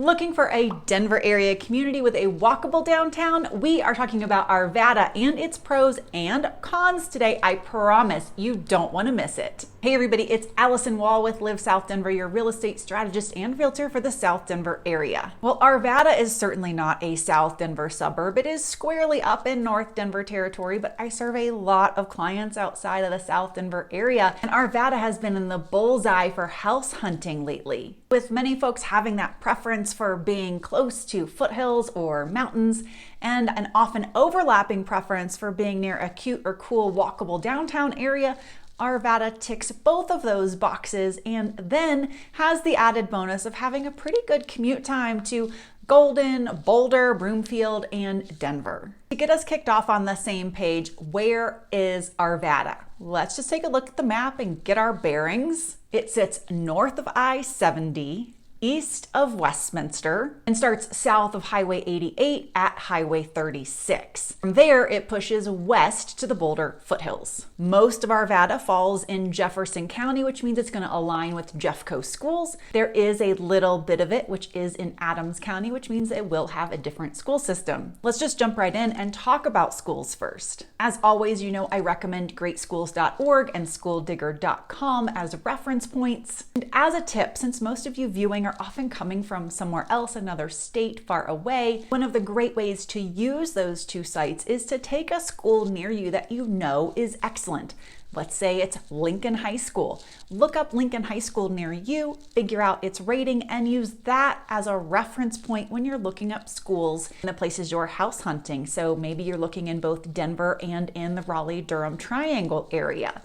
Looking for a Denver area community with a walkable downtown? We are talking about Arvada and its pros and cons today. I promise you don't want to miss it. Hey everybody, it's Alyson with Live South Denver, your real estate strategist and realtor for the South Denver area. Well, Arvada is certainly not a South Denver suburb. It is squarely up in North Denver territory, but I serve a lot of clients outside of the South Denver area, and Arvada has been in the bullseye for house hunting lately, with many folks having that preference for being close to foothills or mountains, and an often overlapping preference for being near a cute or cool walkable downtown area. Arvada ticks both of those boxes and then has the added bonus of having a pretty good commute time to Golden, Boulder, Broomfield, and Denver. To get us kicked off on the same page, where is Arvada? Let's just take a look at the map and get our bearings. It sits north of I-70, east of Westminster, and starts south of Highway 88 at Highway 36. From there, it pushes west to the Boulder foothills. Most of Arvada falls in Jefferson County, which means it's going to align with Jeffco schools. There is a little bit of it, which is in Adams County, which means it will have a different school system. Let's just jump right in and talk about schools first. As always, you know I recommend greatschools.org and schooldigger.com as reference points. And as a tip, since most of you viewing are often coming from somewhere else, another state far away, one of the great ways to use those two sites is to take a school near you that you know is excellent. Let's say it's Lincoln High School. Look up Lincoln High School near you, figure out its rating, and use that as a reference point when you're looking up schools in the places you're house hunting. So maybe you're looking in both Denver and in the Raleigh-Durham Triangle area.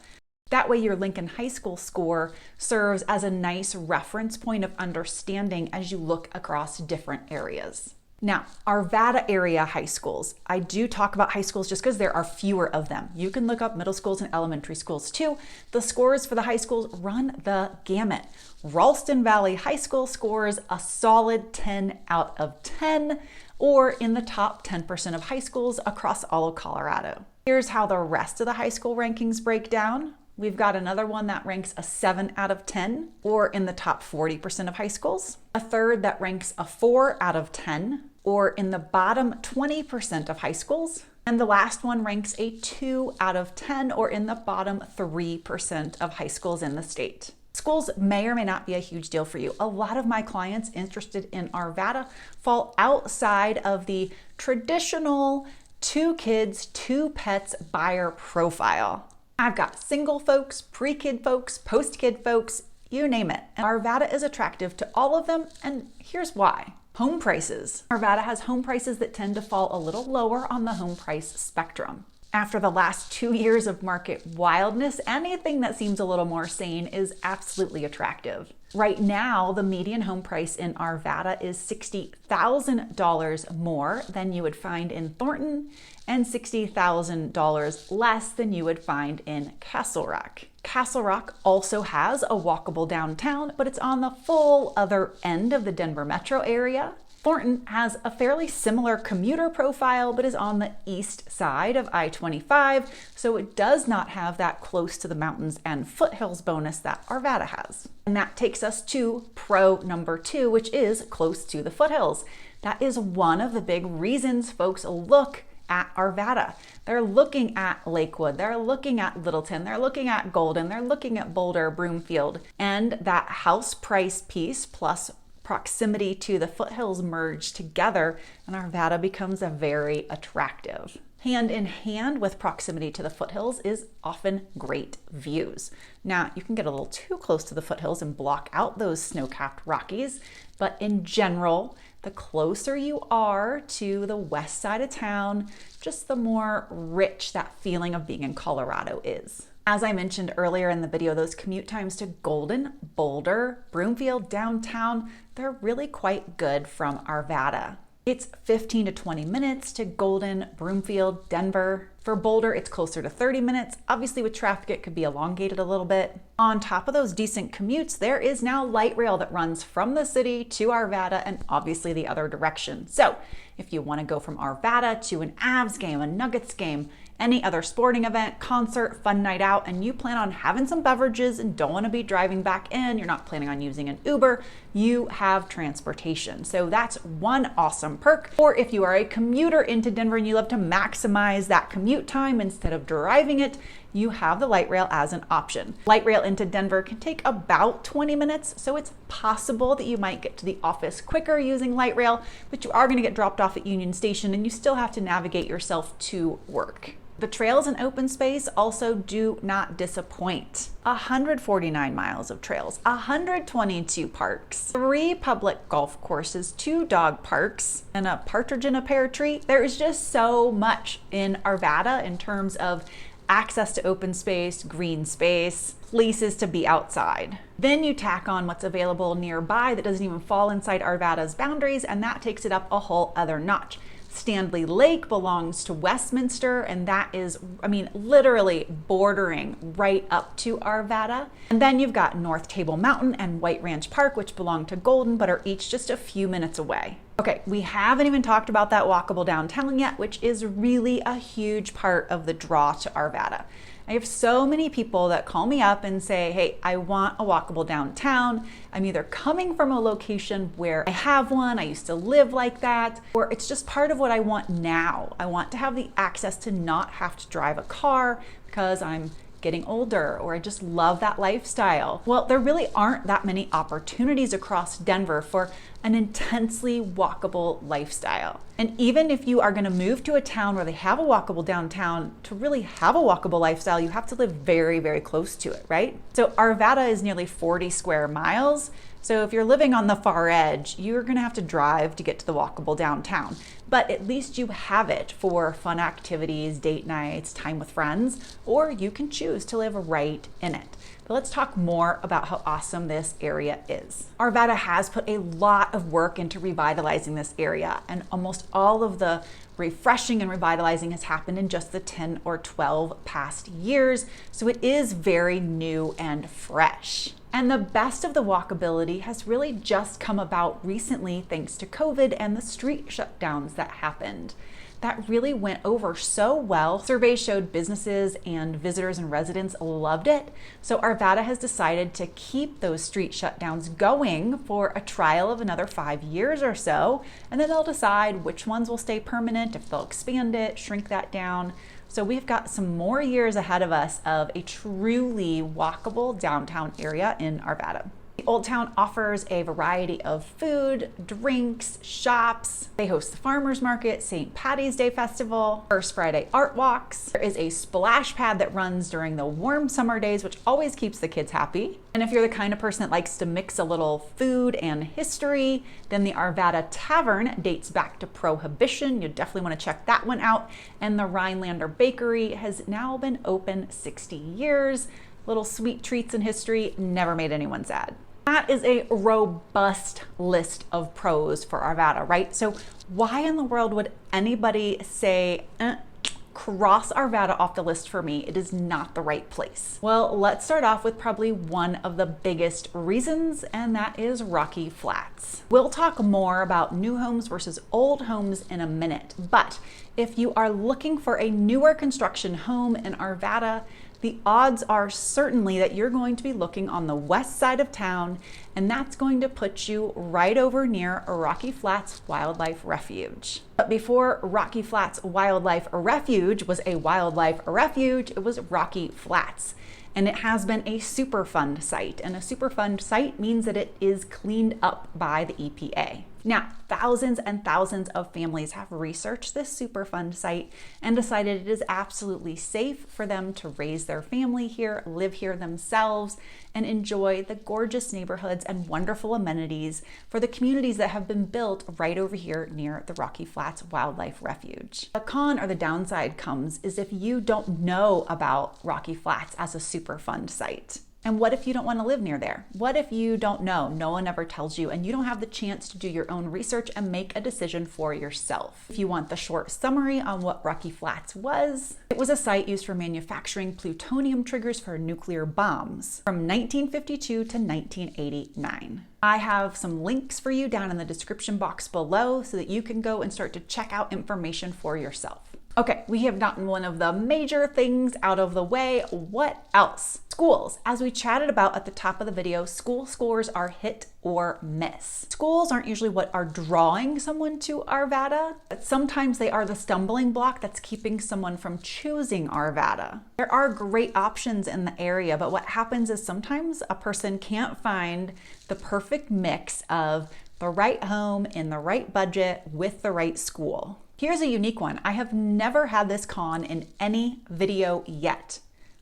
That way your Lincoln High School score serves as a nice reference point of understanding as you look across different areas. Now, Arvada area high schools. I do talk about high schools just because there are fewer of them. You can look up middle schools and elementary schools too. The scores for the high schools run the gamut. Ralston Valley High School scores a solid 10 out of 10, or in the top 10% of high schools across all of Colorado. Here's how the rest of the high school rankings break down. We've got another one that ranks a 7 out of 10, or in the top 40% of high schools. A third that ranks a 4 out of 10, or in the bottom 20% of high schools. And the last one ranks a 2 out of 10, or in the bottom 3% of high schools in the state. Schools may or may not be a huge deal for you. A lot of my clients interested in Arvada fall outside of the traditional 2 kids, 2 pets buyer profile. I've got single folks, pre-kid folks, post-kid folks, you name it. And Arvada is attractive to all of them, and here's why. Home prices. Arvada has home prices that tend to fall a little lower on the home price spectrum. After the last 2 years of market wildness, anything that seems a little more sane is absolutely attractive. Right now, the median home price in Arvada is $60,000 more than you would find in Thornton and $60,000 less than you would find in Castle Rock. Castle Rock also has a walkable downtown, but it's on the full other end of the Denver metro area. Thornton has a fairly similar commuter profile, but is on the east side of I-25, so it does not have that close to the mountains and foothills bonus that Arvada has. And that takes us to pro number 2, which is close to the foothills. That is one of the big reasons folks look at Arvada. They're looking at Lakewood, they're looking at Littleton, they're looking at Golden, they're looking at Boulder, Broomfield, and that house price piece plus proximity to the foothills merge together, and Arvada becomes a very attractive. Hand in hand with proximity to the foothills is often great views. Now, you can get a little too close to the foothills and block out those snow-capped Rockies, but in general, the closer you are to the west side of town, just the more rich that feeling of being in Colorado is. As I mentioned earlier in the video, those commute times to Golden, Boulder, Broomfield, downtown, they're really quite good from Arvada. It's 15 to 20 minutes to Golden, Broomfield, Denver, For Boulder, it's closer to 30 minutes. Obviously with traffic, it could be elongated a little bit. On top of those decent commutes, there is now light rail that runs from the city to Arvada and obviously the other direction. So if you want to go from Arvada to an Avs game, a Nuggets game, any other sporting event, concert, fun night out, and you plan on having some beverages and don't want to be driving back in, you're not planning on using an Uber, you have transportation. So that's one awesome perk. Or if you are a commuter into Denver and you love to maximize that commute time instead of driving it, you have the light rail as an option. Light rail into Denver can take about 20 minutes, so it's possible that you might get to the office quicker using light rail, but you are going to get dropped off at Union Station and you still have to navigate yourself to work. The trails and open space also do not disappoint. 149 miles of trails, 122 parks, 3 public golf courses, 2 dog parks, and a partridge in a pear tree. There is just so much in Arvada in terms of access to open space, green space, places to be outside. Then you tack on what's available nearby that doesn't even fall inside Arvada's boundaries, and that takes it up a whole other notch. Stanley Lake belongs to Westminster, and that is, literally bordering right up to Arvada. And then you've got North Table Mountain and White Ranch Park, which belong to Golden, but are each just a few minutes away. Okay, we haven't even talked about that walkable downtown yet, which is really a huge part of the draw to Arvada. I have so many people that call me up and say, hey, I want a walkable downtown. I'm either coming from a location where I have one, I used to live like that, or it's just part of what I want now. I want to have the access to not have to drive a car because I'm getting older, or I just love that lifestyle. Well, there really aren't that many opportunities across Denver for an intensely walkable lifestyle. And even if you are going to move to a town where they have a walkable downtown, to really have a walkable lifestyle, you have to live very, very close to it, right? So Arvada is nearly 40 square miles. So if you're living on the far edge, you're going to have to drive to get to the walkable downtown. But at least you have it for fun activities, date nights, time with friends, or you can choose to live right in it. But let's talk more about how awesome this area is. Arvada has put a lot of work into revitalizing this area, and almost all of the refreshing and revitalizing has happened in just the 10 or 12 past years. So it is very new and fresh. And the best of the walkability has really just come about recently thanks to COVID and the street shutdowns that happened. That really went over so well. Surveys showed businesses and visitors and residents loved it. So Arvada has decided to keep those street shutdowns going for a trial of another 5 years or so. And then they'll decide which ones will stay permanent, if they'll expand it, shrink that down. So we've got some more years ahead of us of a truly walkable downtown area in Arvada. The Olde Town offers a variety of food, drinks, shops. They host the Farmers Market, St. Patty's Day Festival, First Friday Art Walks. There is a splash pad that runs during the warm summer days, which always keeps the kids happy. And if you're the kind of person that likes to mix a little food and history, then the Arvada Tavern dates back to Prohibition. You definitely want to check that one out. And the Rhinelander Bakery has now been open 60 years. Little sweet treats and history, never made anyone sad. That is a robust list of pros for Arvada, right? So why in the world would anybody say, cross Arvada off the list for me? It is not the right place. Well, let's start off with probably one of the biggest reasons, and that is Rocky Flats. We'll talk more about new homes versus old homes in a minute, but if you are looking for a newer construction home in Arvada, the odds are certainly that you're going to be looking on the west side of town, and that's going to put you right over near Rocky Flats Wildlife Refuge. But before Rocky Flats Wildlife Refuge was a wildlife refuge, it was Rocky Flats. And it has been a Superfund site, and a Superfund site means that it is cleaned up by the EPA. Now, thousands and thousands of families have researched this Superfund site and decided it is absolutely safe for them to raise their family here, live here themselves, and enjoy the gorgeous neighborhoods and wonderful amenities for the communities that have been built right over here near the Rocky Flats Wildlife Refuge. The con or the downside comes is if you don't know about Rocky Flats as a Superfund site. And what if you don't want to live near there? What if you don't know? No one ever tells you, and you don't have the chance to do your own research and make a decision for yourself. If you want the short summary on what Rocky Flats was, it was a site used for manufacturing plutonium triggers for nuclear bombs from 1952 to 1989. I have some links for you down in the description box below so that you can go and start to check out information for yourself. Okay, we have gotten one of the major things out of the way. What else? Schools. As we chatted about at the top of the video, school scores are hit or miss. Schools aren't usually what are drawing someone to Arvada, but sometimes they are the stumbling block that's keeping someone from choosing Arvada. There are great options in the area, but what happens is sometimes a person can't find the perfect mix of the right home in the right budget with the right school. Here's a unique one. I have never had this con in any video yet.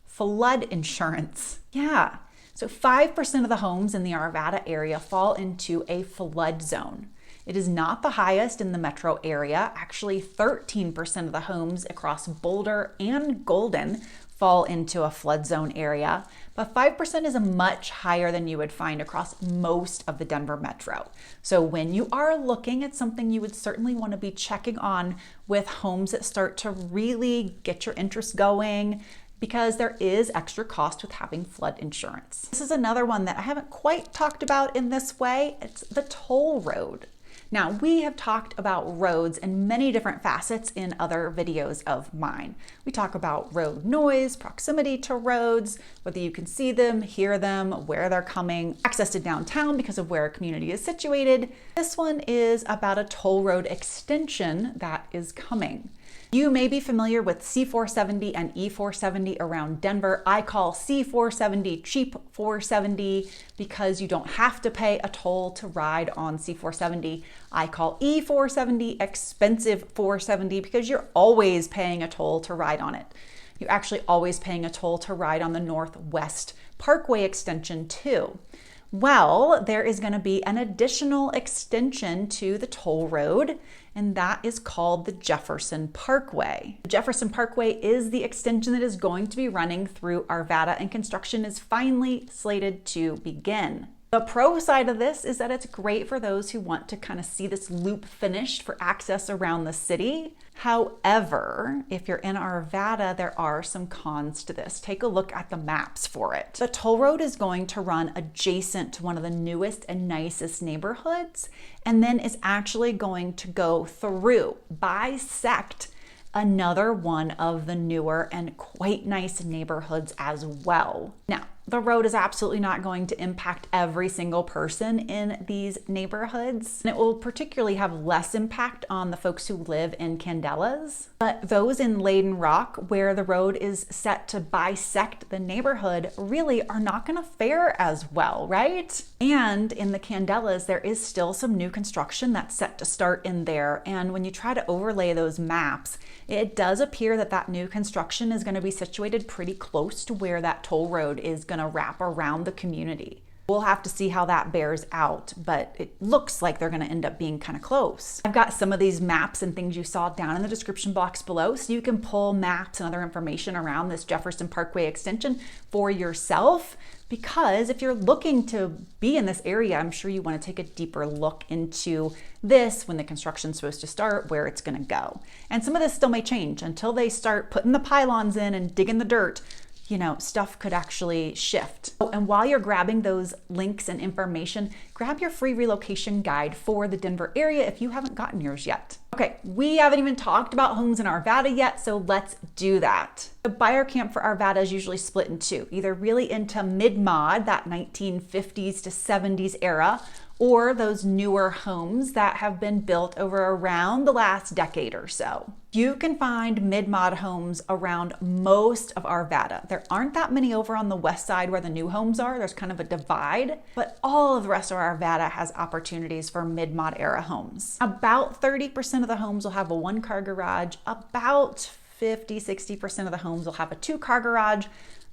Flood insurance. Yeah. So 5% of the homes in the Arvada area fall into a flood zone. It is not the highest in the metro area. Actually, 13% of the homes across Boulder and Golden fall into a flood zone area, but 5% is a much higher than you would find across most of the Denver metro. So when you are looking at something, you would certainly want to be checking on with homes that start to really get your interest going, because there is extra cost with having flood insurance. This is another one that I haven't quite talked about in this way. It's the toll road. Now, we have talked about roads in many different facets in other videos of mine. We talk about road noise, proximity to roads, whether you can see them, hear them, where they're coming, access to downtown because of where a community is situated. This one is about a toll road extension that is coming. You may be familiar with C470 and E470 around Denver. I call C470 cheap 470 because you don't have to pay a toll to ride on C470. I call E470 expensive 470 because you're always paying a toll to ride on it. You're actually always paying a toll to ride on the Northwest Parkway extension too. Well, there is going to be an additional extension to the toll road, and that is called the Jefferson Parkway. The Jefferson Parkway is the extension that is going to be running through Arvada, and construction is finally slated to begin. The pro side of this is that it's great for those who want to kind of see this loop finished for access around the city. However, if you're in Arvada, there are some cons to this. Take a look at the maps for it. The toll road is going to run adjacent to one of the newest and nicest neighborhoods, and then is actually going to go through, bisect another one of the newer and quite nice neighborhoods as well. Now, the road is absolutely not going to impact every single person in these neighborhoods, and it will particularly have less impact on the folks who live in Candelas. But those in Layden Rock, where the road is set to bisect the neighborhood, really are not going to fare as well, right? And in the Candelas, there is still some new construction that's set to start in there, and when you try to overlay those maps, it does appear that that new construction is going to be situated pretty close to where that toll road is going to wrap around the community. We'll have to see how that bears out, but it looks like they're going to end up being kind of close. I've got some of these maps and things you saw down in the description box below, so you can pull maps and other information around this Jefferson Parkway extension for yourself, because if you're looking to be in this area, I'm sure you want to take a deeper look into this when the construction's supposed to start, where it's going to go. And some of this still may change until they start putting the pylons in and digging the dirt. You know, stuff could actually shift. Oh, and while you're grabbing those links and information, grab your free relocation guide for the Denver area if you haven't gotten yours yet. Okay, we haven't even talked about homes in Arvada yet, so let's do that. The buyer camp for Arvada is usually split in two, either really into mid-mod, that 1950s to 70s era, or those newer homes that have been built over around the last decade or so. You can find mid-mod homes around most of Arvada. There aren't that many over on the west side where the new homes are. There's kind of a divide, but all of the rest of Arvada has opportunities for mid-mod era homes. About 30% of the homes will have a one-car garage. About 50-60% of the homes will have a two-car garage.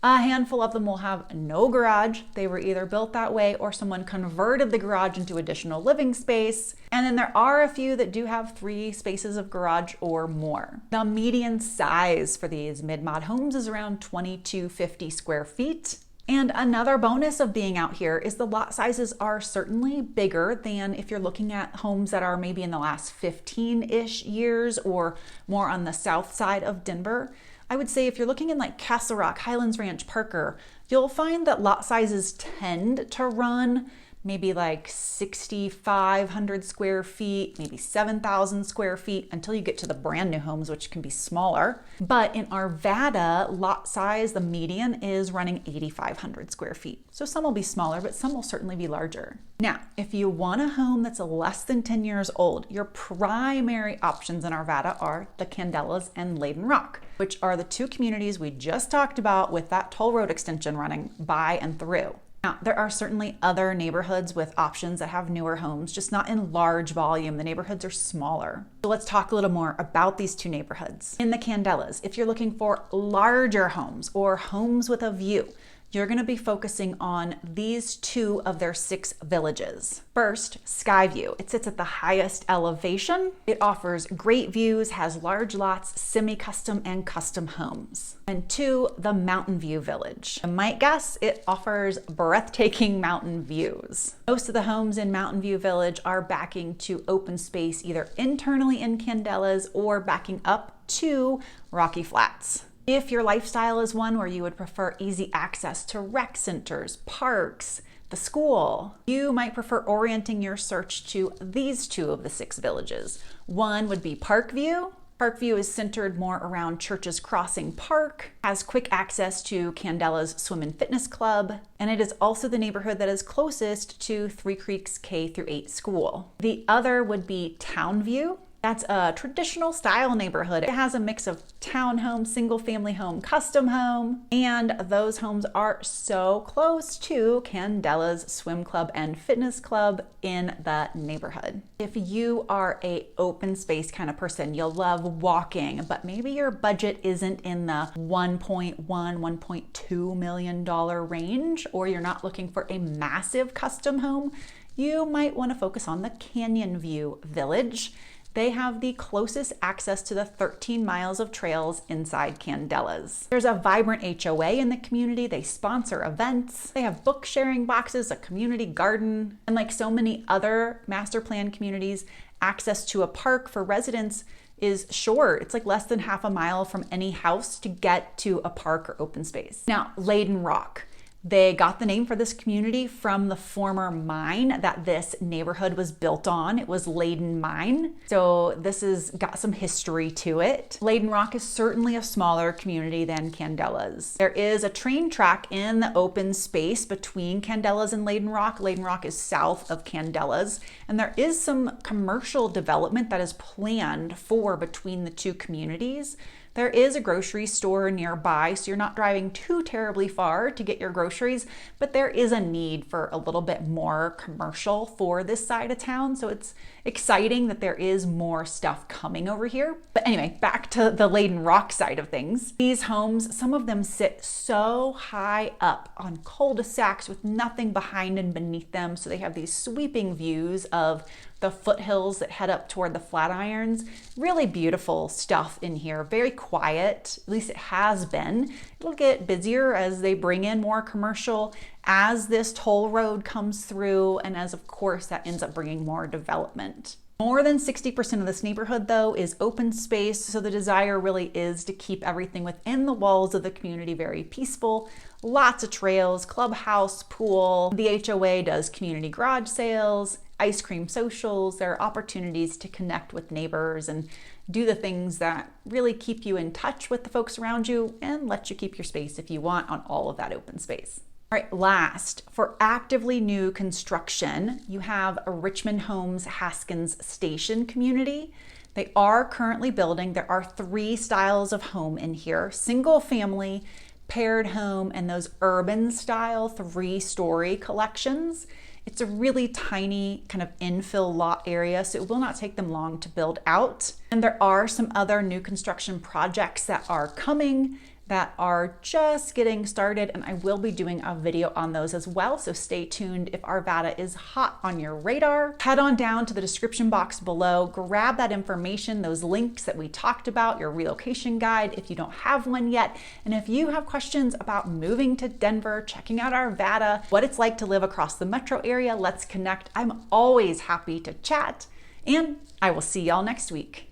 A handful of them will have no garage. They were either built that way or someone converted the garage into additional living space. And then there are a few that do have 3 spaces of garage or more. The median size for these mid-mod homes is around 20 to 50 square feet. And another bonus of being out here is the lot sizes are certainly bigger than if you're looking at homes that are maybe in the last 15-ish years or more on the south side of Denver. I would say if you're looking in like Castle Rock, Highlands Ranch, Parker, you'll find that lot sizes tend to run maybe like 6,500 square feet, maybe 7,000 square feet until you get to the brand new homes, which can be smaller. But in Arvada, lot size, the median is running 8,500 square feet. So some will be smaller, but some will certainly be larger. Now, if you want a home that's less than 10 years old, your primary options in Arvada are the Candelas and Layden Rock, which are the two communities we just talked about with that toll road extension running by and through. Now, there are certainly other neighborhoods with options that have newer homes, just not in large volume. The neighborhoods are smaller. So let's talk a little more about these two neighborhoods. In the Candelas, if you're looking for larger homes or homes with a view, you're going to be focusing on these two of their 6 villages. First, Skyview. It sits at the highest elevation. It offers great views, has large lots, semi-custom and custom homes. And 2, the Mountain View Village. You might guess it offers breathtaking mountain views. Most of the homes in Mountain View Village are backing to open space either internally in Candelas or backing up to Rocky Flats. If your lifestyle is one where you would prefer easy access to rec centers, parks, the school, you might prefer orienting your search to these 2 of the 6 villages. One would be Parkview. Parkview is centered more around Church's Crossing Park, has quick access to Candela's Swim and Fitness Club, and it is also the neighborhood that is closest to Three Creeks K-8 school. The other would be Townview. That's a traditional style neighborhood. It has a mix of townhome, single family home, custom home, and those homes are so close to Candela's Swim Club and Fitness Club in the neighborhood. If you are a open space kind of person, you'll love walking, but maybe your budget isn't in the $1.2 million range, or you're not looking for a massive custom home, you might want to focus on the Canyon View Village. They have the closest access to the 13 miles of trails inside Candelas. There's a vibrant HOA in the community. They sponsor events. They have book sharing boxes, a community garden, and like so many other master plan communities, access to a park for residents is short. It's like less than half a mile from any house to get to a park or open space. Now, Layden Rock. They got the name for this community from the former mine that this neighborhood was built on. It was Layden Mine. So this has got some history to it. Layden Rock is certainly a smaller community than Candelas. There is a train track in the open space between Candelas and Layden Rock. Layden Rock is south of Candelas, and there is some commercial development that is planned for between the two communities. There is a grocery store nearby, so you're not driving too terribly far to get your groceries, but there is a need for a little bit more commercial for this side of town. So it's exciting that there is more stuff coming over here. But anyway, back to the Layden Rock side of things. These homes, some of them sit so high up on cul-de-sacs with nothing behind and beneath them. So they have these sweeping views of the foothills that head up toward the Flatirons. Really beautiful stuff in here, very quiet, at least it has been. It'll get busier as they bring in more commercial, as this toll road comes through, and as of course that ends up bringing more development. More than 60% of this neighborhood though is open space, so the desire really is to keep everything within the walls of the community very peaceful. Lots of trails, clubhouse, pool. The HOA does community garage sales, ice cream socials. There are opportunities to connect with neighbors and do the things that really keep you in touch with the folks around you and let you keep your space if you want on all of that open space. All right, last, for actively new construction, you have a Richmond Homes Haskins Station community. They are currently building. There are 3 styles of home in here: single family, paired home, and those urban style 3-story collections. It's a really tiny kind of infill lot area, so it will not take them long to build out. And there are some other new construction projects that are coming. that are just getting started, and I will be doing a video on those as well, so stay tuned if Arvada is hot on your radar. Head on down to the description box below, grab that information, those links that we talked about, your relocation guide if you don't have one yet, and if you have questions about moving to Denver, checking out Arvada, what it's like to live across the metro area, let's connect. I'm always happy to chat, and I will see y'all next week.